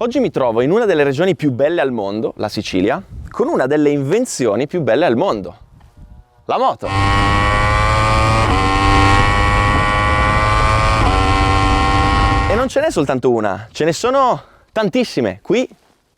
Oggi mi trovo in una delle regioni più belle al mondo, la Sicilia, con una delle invenzioni più belle al mondo, la moto. E non ce n'è soltanto una, ce ne sono tantissime, qui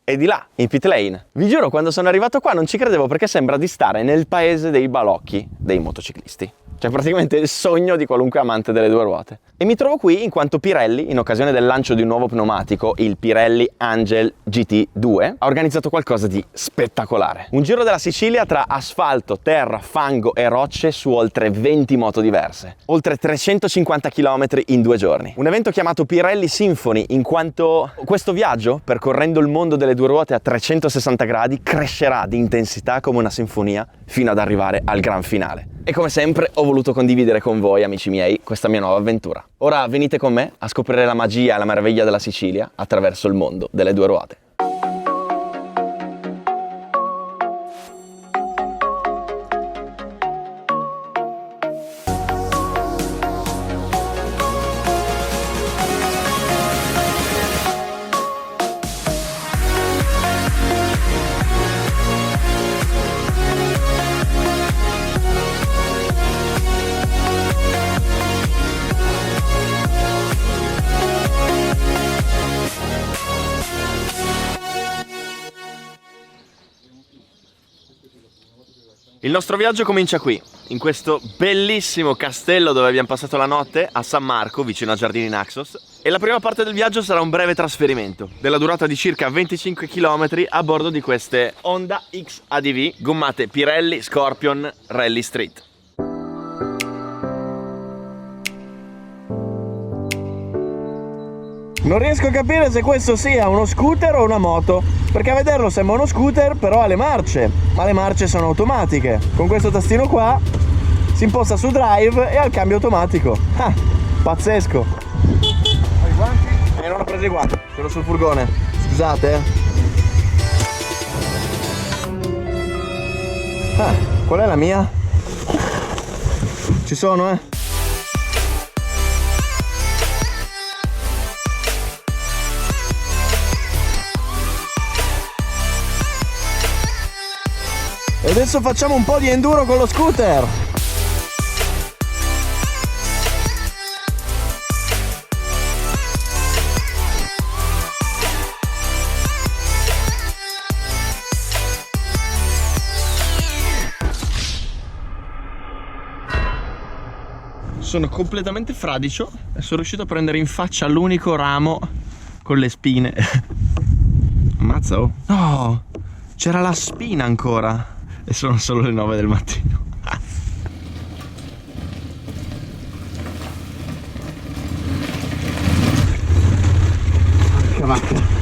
e di là, in pit lane. Vi giuro, quando sono arrivato qua non ci credevo perché sembra di stare nel paese dei balocchi dei motociclisti. Cioè praticamente il sogno di qualunque amante delle due ruote. E mi trovo qui in quanto Pirelli, in occasione del lancio di un nuovo pneumatico, il Pirelli Angel GT2, ha organizzato qualcosa di spettacolare. Un giro della Sicilia tra asfalto, terra, fango e rocce su oltre 20 moto diverse. Oltre 350 km in 2 giorni. Un evento chiamato Pirelli Symphony, in quanto questo viaggio, percorrendo il mondo delle due ruote a 360 gradi, crescerà di intensità come una sinfonia fino ad arrivare al gran finale. E come sempre ho voluto condividere con voi, amici miei, questa mia nuova avventura. Ora venite con me a scoprire la magia e la meraviglia della Sicilia attraverso il mondo delle due ruote. Il nostro viaggio comincia qui, in questo bellissimo castello dove abbiamo passato la notte a San Marco, vicino a Giardini Naxos. E la prima parte del viaggio sarà un breve trasferimento, della durata di circa 25 km a bordo di queste Honda X ADV gommate Pirelli Scorpion Rally Street. Non riesco a capire se questo sia uno scooter o una moto, perché a vederlo sembra uno scooter, però ha le marce, ma le marce sono automatiche. Con questo tastino qua si imposta su drive e ha il cambio automatico. Ah, pazzesco. Hai i guanti? Non ho preso i guanti, sono sul furgone. Scusate. Ah, qual è la mia? Ci sono, eh? E adesso facciamo un po' di enduro con lo scooter. Sono completamente fradicio e sono riuscito a prendere in faccia l'unico ramo con le spine. Ammazza, oh. No, c'era la spina ancora. E sono solo le 9 del mattino. Che vacca.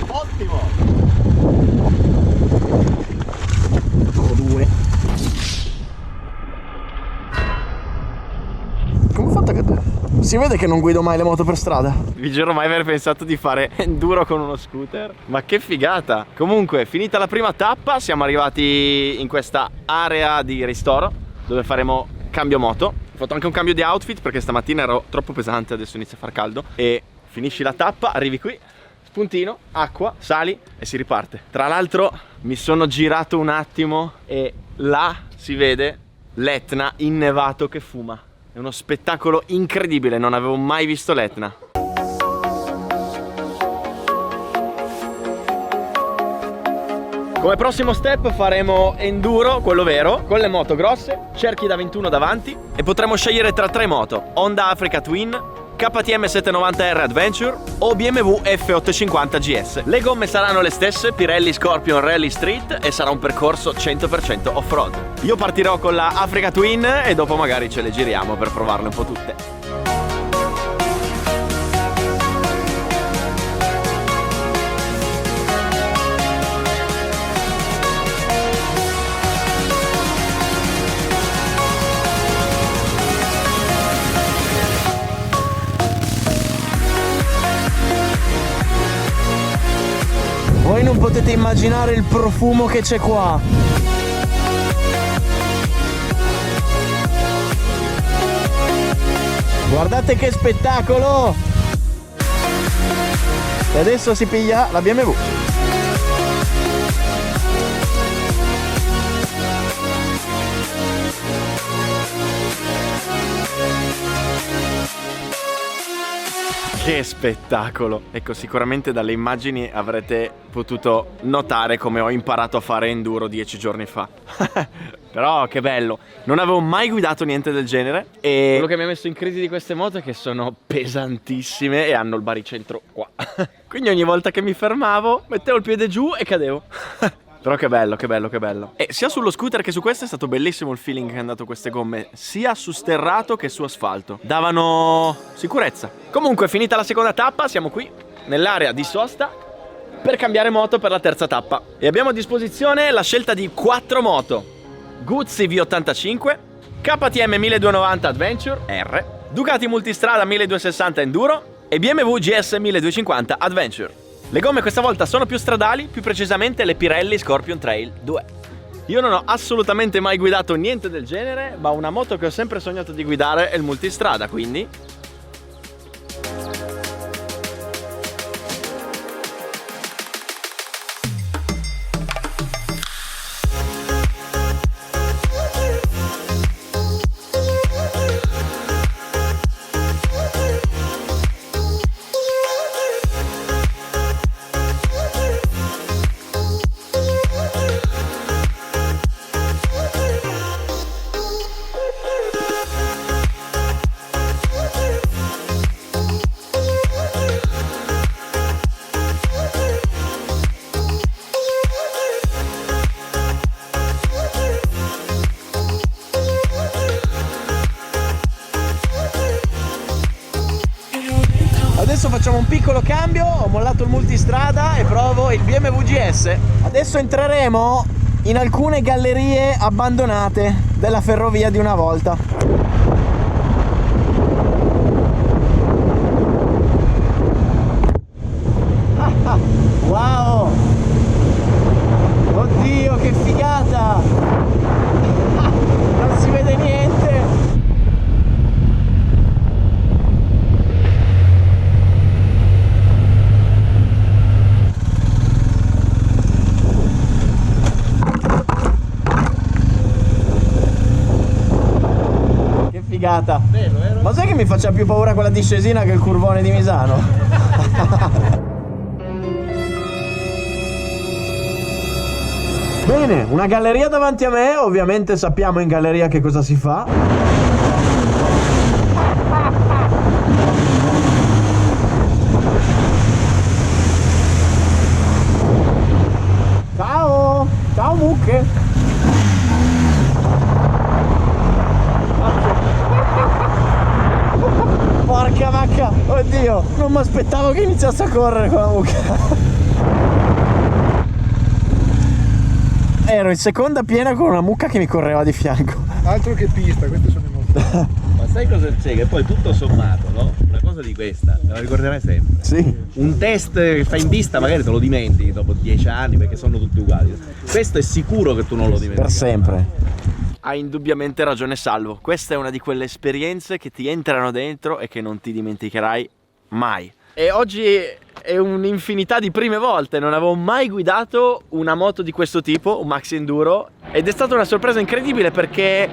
Ottimo! Si vede che non guido mai le moto per strada. Vi giuro mai aver pensato di fare enduro con uno scooter. Ma che figata! Comunque, finita la prima tappa, siamo arrivati in questa area di ristoro dove faremo cambio moto. Ho fatto anche un cambio di outfit perché stamattina ero troppo pesante, adesso inizia a far caldo. E finisci la tappa, arrivi qui, spuntino, acqua, sali e si riparte. Tra l'altro mi sono girato un attimo e là si vede l'Etna innevato che fuma. È uno spettacolo incredibile, non avevo mai visto l'Etna. Come prossimo step faremo enduro, quello vero, con le moto grosse, cerchi da 21 davanti e potremo scegliere tra 3 moto: Honda Africa Twin, KTM 790R Adventure o BMW F850 GS. Le gomme saranno le stesse, Pirelli Scorpion Rally Street, e sarà un percorso 100% off-road. Io partirò con la Africa Twin e dopo magari ce le giriamo per provarle un po' tutte. non potete immaginare il profumo che c'è qua. Guardate che spettacolo! E adesso si piglia la BMW. Che spettacolo! Ecco, sicuramente dalle immagini avrete potuto notare come ho imparato a fare enduro 10 giorni fa. Però che bello! Non avevo mai guidato niente del genere e quello che mi ha messo in crisi di queste moto è che sono pesantissime e hanno il baricentro qua. Quindi ogni volta che mi fermavo mettevo il piede giù e cadevo. Però che bello, che bello, che bello. E sia sullo scooter che su questo è stato bellissimo il feeling che hanno dato queste gomme, sia su sterrato che su asfalto. Davano sicurezza. Comunque, finita la seconda tappa, siamo qui nell'area di sosta per cambiare moto per la terza tappa. E abbiamo a disposizione la scelta di 4 moto: Guzzi V85, KTM 1290 Adventure R, Ducati Multistrada 1260 Enduro e BMW GS 1250 Adventure. Le gomme questa volta sono più stradali, più precisamente le Pirelli Scorpion Trail 2. Io non ho assolutamente mai guidato niente del genere, ma una moto che ho sempre sognato di guidare è il multistrada, quindi... Adesso facciamo un piccolo cambio, ho mollato il multistrada e provo il BMW GS. Adesso entreremo in alcune gallerie abbandonate della ferrovia di una volta. Wow! Oddio, che figata! Non si vede niente! Figata. Vero? Ma sai che mi faccia più paura quella discesina che il curvone di Misano? Bene, una galleria davanti a me, ovviamente sappiamo in galleria che cosa si fa. Ciao! Ciao mucche! Porca vacca, oddio, non mi aspettavo che iniziasse a correre con la mucca. Ero in seconda piena con una mucca che mi correva di fianco. Altro che pista, queste sono emozioni. Ma sai cosa c'è? Che poi tutto sommato, no? Una cosa di questa, me la ricorderai sempre. Sì. Un test che fai in pista magari te lo dimentichi dopo 10 anni perché sono tutti uguali. Questo è sicuro che tu non lo dimentichi. Per sempre. Ha indubbiamente ragione Salvo, questa è una di quelle esperienze che ti entrano dentro e che non ti dimenticherai mai. E oggi è un'infinità di prime volte, non avevo mai guidato una moto di questo tipo, un maxi enduro, ed è stata una sorpresa incredibile perché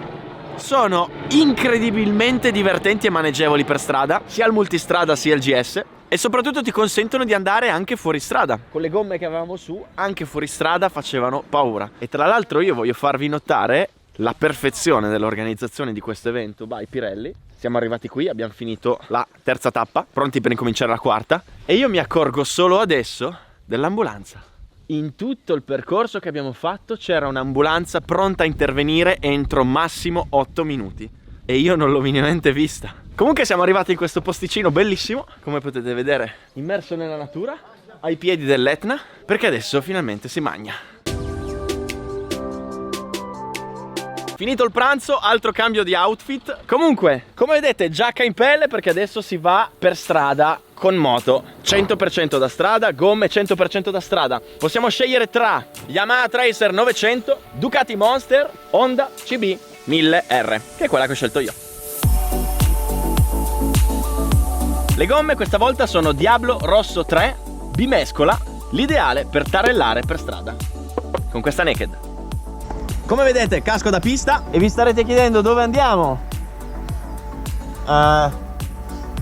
sono incredibilmente divertenti e maneggevoli per strada, sia il multistrada sia il GS, e soprattutto ti consentono di andare anche fuori strada. Con le gomme che avevamo su, anche fuori strada facevano paura. E tra l'altro io voglio farvi notare la perfezione dell'organizzazione di questo evento by Pirelli. Siamo arrivati qui, abbiamo finito la terza tappa, pronti per incominciare la quarta, e io mi accorgo solo adesso dell'ambulanza. In tutto il percorso che abbiamo fatto c'era un'ambulanza pronta a intervenire entro massimo 8 minuti e io non l'ho minimamente vista. Comunque siamo arrivati in questo posticino bellissimo, come potete vedere, immerso nella natura, ai piedi dell'Etna, perché adesso finalmente si mangia. Finito il pranzo, altro cambio di outfit. Comunque, come vedete, giacca in pelle perché adesso si va per strada con moto, 100% da strada, gomme 100% da strada. Possiamo scegliere tra Yamaha Tracer 900, Ducati Monster, Honda CB 1000R, che è quella che ho scelto io. Le gomme questa volta sono Diablo Rosso 3 bimescola, l'ideale per tarellare per strada con questa naked. Come vedete, casco da pista. E vi starete chiedendo dove andiamo?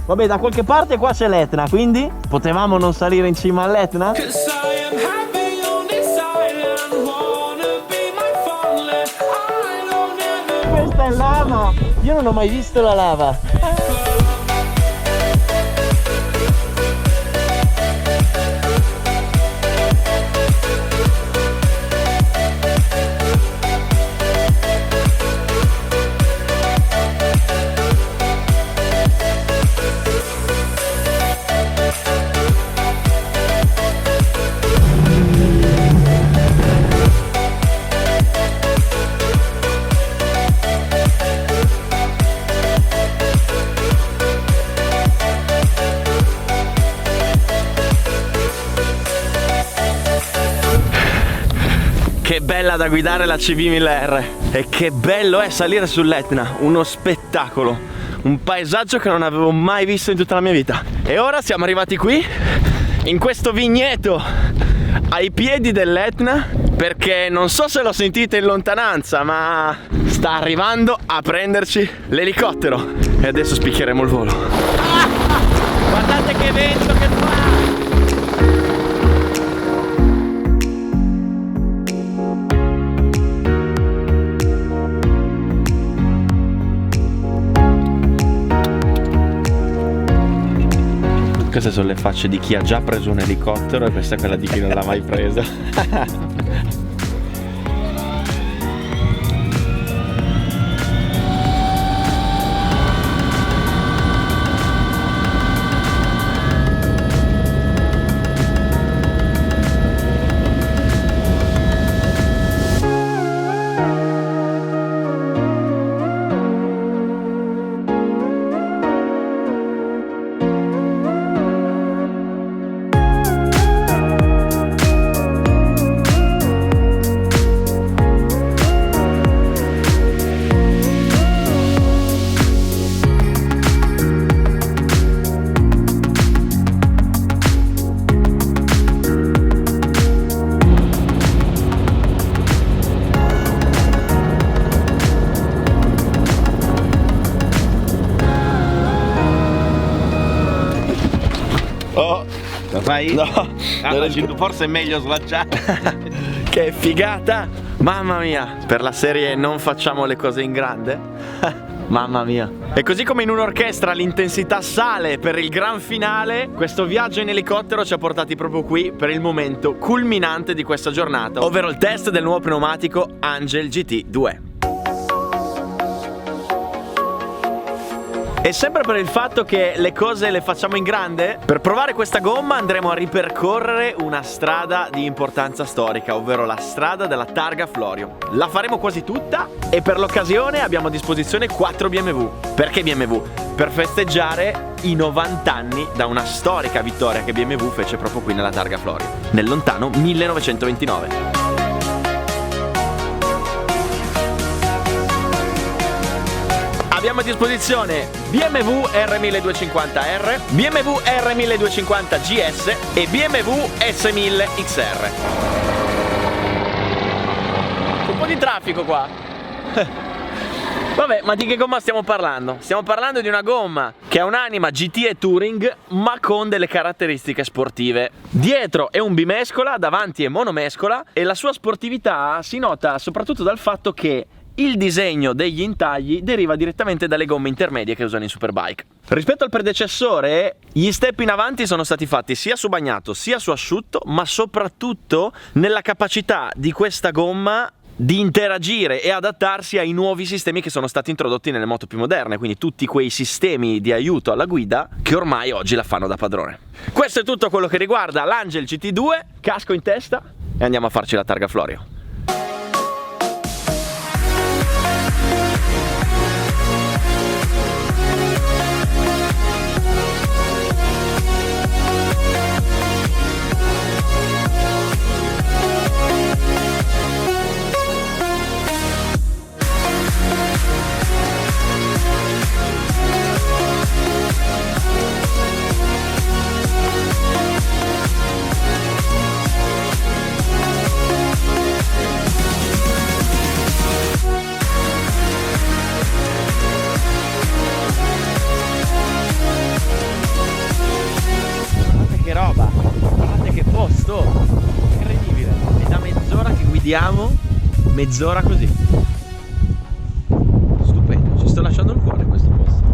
Vabbè, da qualche parte qua c'è l'Etna, quindi potevamo non salire in cima all'Etna? Questa è lava! Io non ho mai visto la lava. Che bella da guidare la CB1000R e che bello è salire sull'Etna, uno spettacolo, un paesaggio che non avevo mai visto in tutta la mia vita. E ora siamo arrivati qui, in questo vigneto ai piedi dell'Etna, perché non so se lo sentite in lontananza, ma sta arrivando a prenderci l'elicottero e adesso spicchieremo il volo. Guardate che vento che fa! Queste sono le facce di chi ha già preso un elicottero e questa è quella di chi non l'ha mai preso. Oh, Lo fai? no, Forse è meglio slacciare. che figata! Mamma mia, per la serie non facciamo le cose in grande. Mamma mia. E così come in un'orchestra l'intensità sale per il gran finale, questo viaggio in elicottero ci ha portati proprio qui per il momento culminante di questa giornata, ovvero il test del nuovo pneumatico Angel GT2. E sempre per il fatto che le cose le facciamo in grande, per provare questa gomma andremo a ripercorrere una strada di importanza storica, ovvero la strada della Targa Florio. La faremo quasi tutta e per l'occasione abbiamo a disposizione 4 BMW. Perché BMW? Per festeggiare i 90 anni da una storica vittoria che BMW fece proprio qui nella Targa Florio, nel lontano 1929. Abbiamo a disposizione BMW R1250R, BMW R1250 GS e BMW S1000 XR. Un po' di traffico qua. Vabbè, ma di che gomma stiamo parlando? Stiamo parlando di una gomma che ha un'anima GT e Touring, ma con delle caratteristiche sportive. Dietro è un bimescola, davanti è monomescola e la sua sportività si nota soprattutto dal fatto che il disegno degli intagli deriva direttamente dalle gomme intermedie che usano in Superbike. Rispetto al predecessore, gli step in avanti sono stati fatti sia su bagnato sia su asciutto, ma soprattutto nella capacità di questa gomma di interagire e adattarsi ai nuovi sistemi che sono stati introdotti nelle moto più moderne, quindi tutti quei sistemi di aiuto alla guida che ormai oggi la fanno da padrone. Questo è tutto quello che riguarda l'Angel GT2, casco in testa e andiamo a farci la Targa Florio. chiudiamo mezz'ora così. Stupendo, ci sto lasciando il cuore questo posto.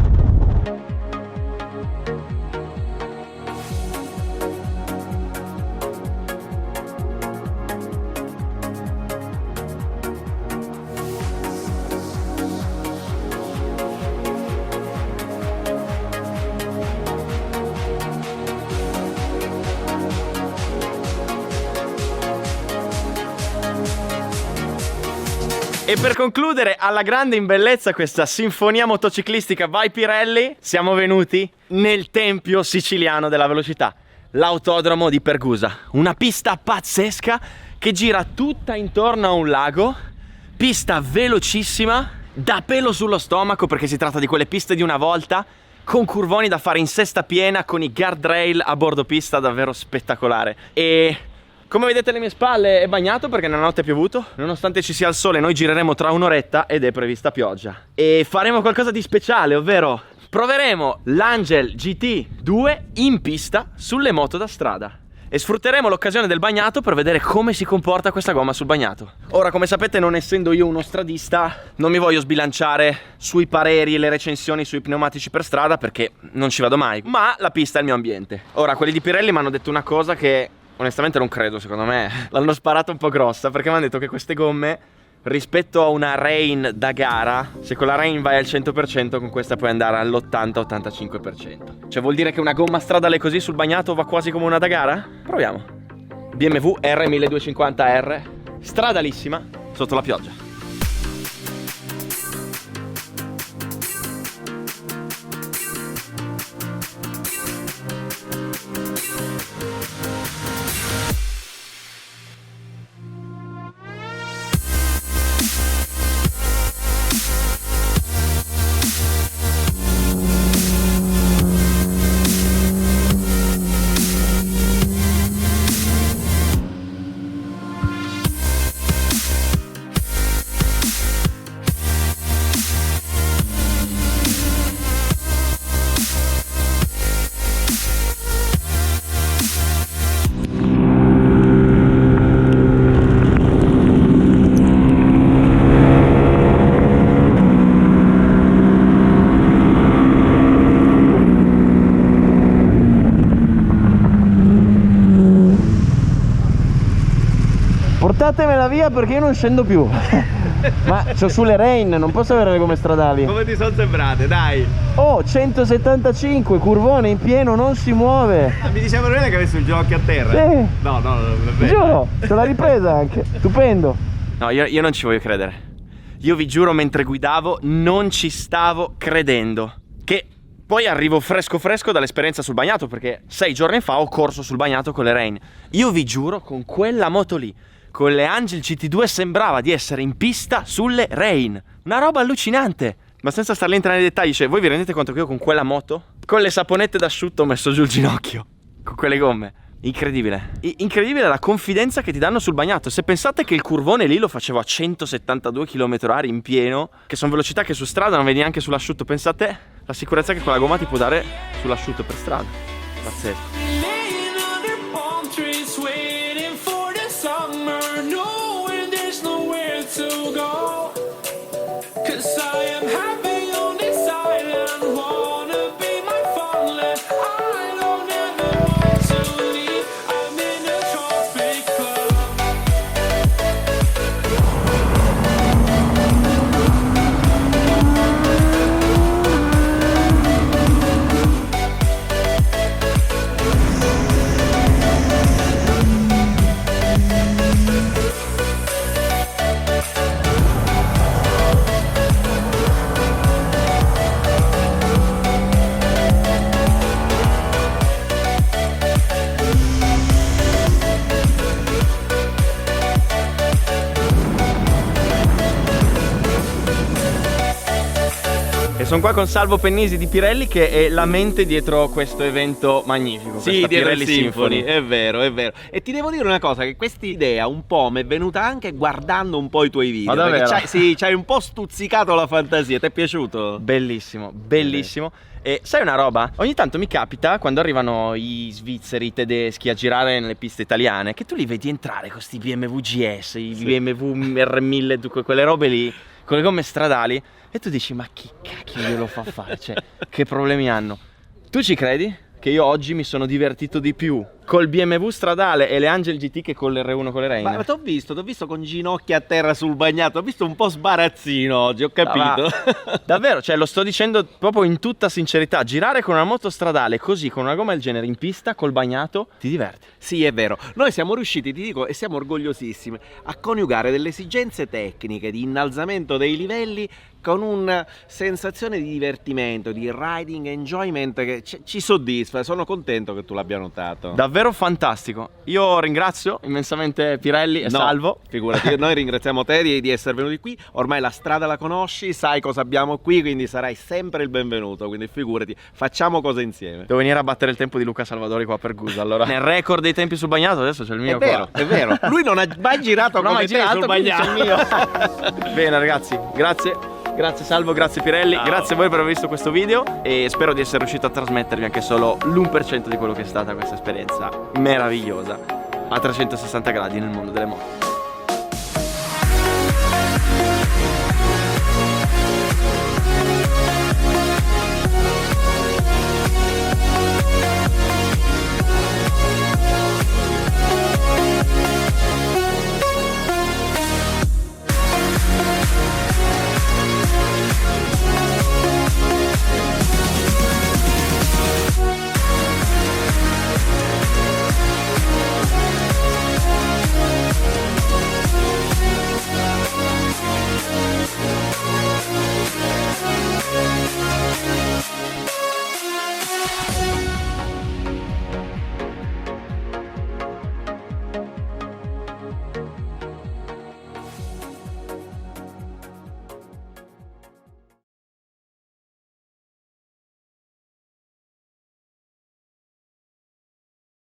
E per concludere alla grande in bellezza questa sinfonia motociclistica Vai Pirelli, siamo venuti nel tempio siciliano della velocità, l'autodromo di Pergusa. Una pista pazzesca che gira tutta intorno a un lago, pista velocissima, da pelo sullo stomaco perché si tratta di quelle piste di una volta, con curvoni da fare in sesta piena, con i guardrail a bordo pista, davvero spettacolare. E come vedete alle mie spalle è bagnato perché nella notte è piovuto. Nonostante ci sia il sole, noi gireremo tra un'oretta ed è prevista pioggia. E faremo qualcosa di speciale, ovvero proveremo l'Angel GT2 in pista sulle moto da strada. E sfrutteremo l'occasione del bagnato per vedere come si comporta questa gomma sul bagnato. Ora, come sapete, non essendo io uno stradista, non mi voglio sbilanciare sui pareri e le recensioni sui pneumatici per strada perché non ci vado mai. Ma la pista è il mio ambiente. Ora, quelli di Pirelli mi hanno detto una cosa che onestamente non credo, secondo me l'hanno sparata un po' grossa, perché mi hanno detto che queste gomme rispetto a una Rain da gara, se con la Rain vai al 100%, con questa puoi andare all'80-85%. Cioè vuol dire che una gomma stradale così sul bagnato va quasi come una da gara? Proviamo. BMW R1250R, stradalissima, sotto la pioggia. Portatemela via perché io non scendo più. Ma c'ho sulle Rain, non posso avere le gomme stradali. Come ti sono sembrate, dai? Oh, 175, curvone in pieno, non si muove. Mi diceva bene che avessi un ginocchio a terra. Sì. No, non è vero. Giuro, te l'ha ripresa anche. Stupendo. No, io non ci voglio credere. Io vi giuro, mentre guidavo non ci stavo credendo. Che poi arrivo fresco fresco dall'esperienza sul bagnato, perché 6 giorni fa ho corso sul bagnato con le Rain. Io vi giuro, con quella moto lì, con le Angel GT2, sembrava di essere in pista sulle Rain. Una roba allucinante. Ma senza starle entrare nei dettagli, cioè, voi vi rendete conto che io con quella moto, con le saponette d'asciutto, ho messo giù il ginocchio con quelle gomme. Incredibile. Incredibile la confidenza che ti danno sul bagnato. Se pensate che il curvone lì lo facevo a 172 km/h in pieno, che sono velocità che su strada non vedi neanche sull'asciutto, pensate la sicurezza che quella gomma ti può dare sull'asciutto per strada. Pazzesco. Sono qua con Salvo Pennisi di Pirelli, che è la mente dietro questo evento magnifico. Sì, dietro il Symphony, è vero, è vero. E ti devo dire una cosa, che questa idea un po' mi è venuta anche guardando un po' i tuoi video. Ma davvero? Sì, c'hai un po' stuzzicato la fantasia, ti è piaciuto? Bellissimo, bellissimo. E sai una roba? Ogni tanto mi capita, quando arrivano i svizzeri, i tedeschi a girare nelle piste italiane, che tu li vedi entrare con questi BMW GS, i BMW R1000, quelle robe lì, con le gomme stradali, e tu dici, ma chi cacchio glielo fa fare? Cioè, che problemi hanno? Tu ci credi? Che io oggi mi sono divertito di più col BMW stradale e le Angel GT che con l'R1 con le Rain. Ma t'ho visto con ginocchia a terra sul bagnato, ho visto un po' sbarazzino oggi, ho capito. Davvero, cioè lo sto dicendo proprio in tutta sincerità, girare con una moto stradale così, con una gomma del genere in pista, col bagnato, ti diverti. Sì, è vero. Noi siamo riusciti, ti dico, e siamo orgogliosissimi, a coniugare delle esigenze tecniche di innalzamento dei livelli con una sensazione di divertimento, di riding enjoyment che ci soddisfa. Sono contento che tu l'abbia notato. Davvero fantastico. Io ringrazio immensamente Pirelli e Salvo. Figurati, noi ringraziamo te di essere venuti qui. Ormai la strada la conosci, sai cosa abbiamo qui, quindi sarai sempre il benvenuto. Quindi figurati, facciamo cose insieme. Devo venire a battere il tempo di Luca Salvadori qua per Gusa. Allora, nel record dei tempi sul bagnato adesso c'è il mio. È vero, qua. è vero. Lui non ha mai girato come te sul bagnato. C'è il mio. Bene ragazzi, grazie. Grazie Salvo, grazie Pirelli, grazie a voi per aver visto questo video e spero di essere riuscito a trasmettervi anche solo l'1% di quello che è stata questa esperienza meravigliosa a 360 gradi nel mondo delle moto.